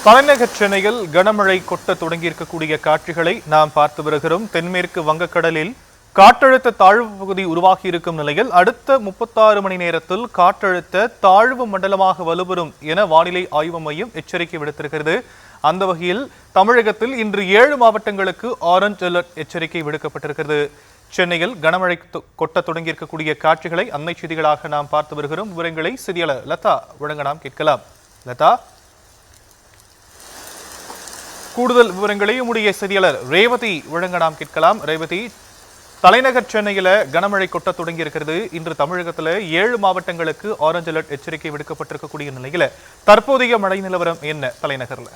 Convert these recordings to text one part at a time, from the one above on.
தலைநகர் சென்னையில் கனமழை கொட்ட தொடங்கியிருக்கக்கூடிய காட்சிகளை நாம் பார்த்து வருகிறோம். தென்மேற்கு வங்கக்கடலில் காற்றழுத்த தாழ்வு பகுதி உருவாகியிருக்கும் நிலையில் அடுத்த 36 மணி நேரத்தில் காற்றழுத்த தாழ்வு மண்டலமாக வலுப்பெறும் என வானிலை ஆய்வு மையம் எச்சரிக்கை விடுத்திருக்கிறது. அந்த வகையில் தமிழகத்தில் இன்று 7 மாவட்டங்களுக்கு ஆரஞ்ச் அலர்ட் எச்சரிக்கை விடுக்கப்பட்டிருக்கிறது. சென்னையில் கனமழை கொட்ட தொடங்கியிருக்கக்கூடிய காட்சிகளை அண்மை செய்திகளாக நாம் பார்த்து வருகிறோம். விவரங்களை செய்தியாளர் லதா வழங்க நாம் கேட்கலாம். லதா, கூடுதல் விவரங்களை உடைய செய்தியாளர் ரேவதி வழங்க நாம் கேட்கலாம். ரேவதி, தலைநகர் சென்னையில கனமழை கொட்ட தொடங்கி இருக்கிறது. இன்று தமிழகத்துல 7 மாவட்டங்களுக்கு ஆரஞ்ச் அலர்ட் எச்சரிக்கை விடுக்கப்பட்டிருக்கக்கூடிய நிலையில தற்போதைய மழை நிலவரம் என்ன தலைநகர்ல?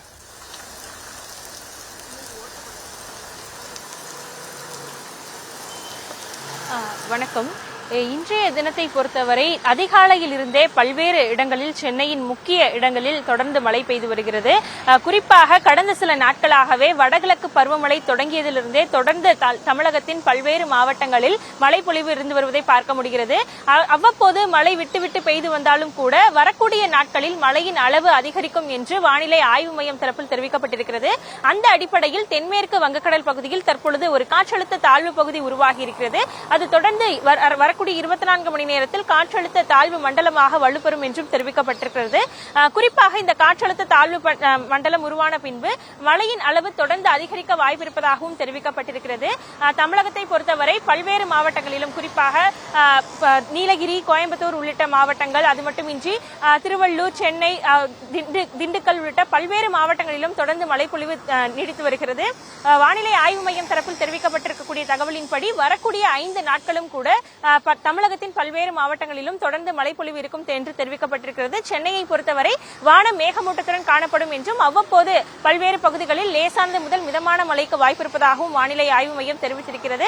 வணக்கம். இன்றைய தினத்தை பொறுத்தவரை அதிகாலையில் இருந்தே பல்வேறு இடங்களில் சென்னையின் முக்கிய இடங்களில் தொடர்ந்து மழை பெய்து வருகிறது. குறிப்பாக கடந்த சில நாட்களாகவே வடகிழக்கு பருவமழை தொடங்கியதிலிருந்தே தொடர்ந்து தமிழகத்தின் பல்வேறு மாவட்டங்களில் மழை பொழிவு இருந்து வருவதை பார்க்க முடிகிறது. அவ்வப்போது மழை விட்டு பெய்து வந்தாலும் கூட வரக்கூடிய நாட்களில் மழையின் அளவு அதிகரிக்கும் என்று வானிலை ஆய்வு மையம் தரப்பில் தெரிவிக்கப்பட்டிருக்கிறது. அந்த அடிப்படையில் தென்மேற்கு வங்கக்கடல் பகுதியில் தற்பொழுது ஒரு காற்றழுத்த தாழ்வு பகுதி உருவாகி இருக்கிறது. அது தொடர்ந்து வரக்கூடிய 24 மணி நேரத்தில் காற்றழுத்த தாழ்வு மண்டலமாக வலுப்பெறும் என்றும் தெரிவிக்கப்பட்டிருக்கிறது. குறிப்பாக இந்த காற்றழுத்த தாழ்வு மண்டலம் உருவான பின்பு மழையின் அளவு தொடர்ந்து அதிகரிக்க வாய்ப்பிருப்பதாகவும் தெரிவிக்கப்பட்டிருக்கிறது. தமிழகத்தை பொறுத்தவரை பல்வேறு மாவட்டங்களிலும் குறிப்பாக நீலகிரி, கோயம்புத்தூர் உள்ளிட்ட மாவட்டங்கள், அது மட்டுமின்றி திருவள்ளூர், சென்னை, திண்டுக்கல் உள்ளிட்ட பல்வேறு மாவட்டங்களிலும் தொடர்ந்து மழைப்பொழிவு நீடித்து வருகிறது. வானிலை ஆய்வு மையம் தரப்பில் தெரிவிக்கப்பட்டிருக்கக்கூடிய தகவலின்படி வரக்கூடிய 5 நாட்களும் கூட தமிழகத்தின் பல்வேறு மாவட்டங்களிலும் தொடர்ந்து மழைப்பொழிவு இருக்கும் என்று தெரிவிக்கப்பட்டிருக்கிறது. சென்னையை பொறுத்தவரை வானம் மேகமூட்டத்துடன் காணப்படும் என்றும் அவ்வப்போது பல்வேறு பகுதிகளில் லேசானது முதல் மிதமான மழைக்கு வாய்ப்பிருப்பதாகவும் வானிலை ஆய்வு மையம் தெரிவித்திருக்கிறது.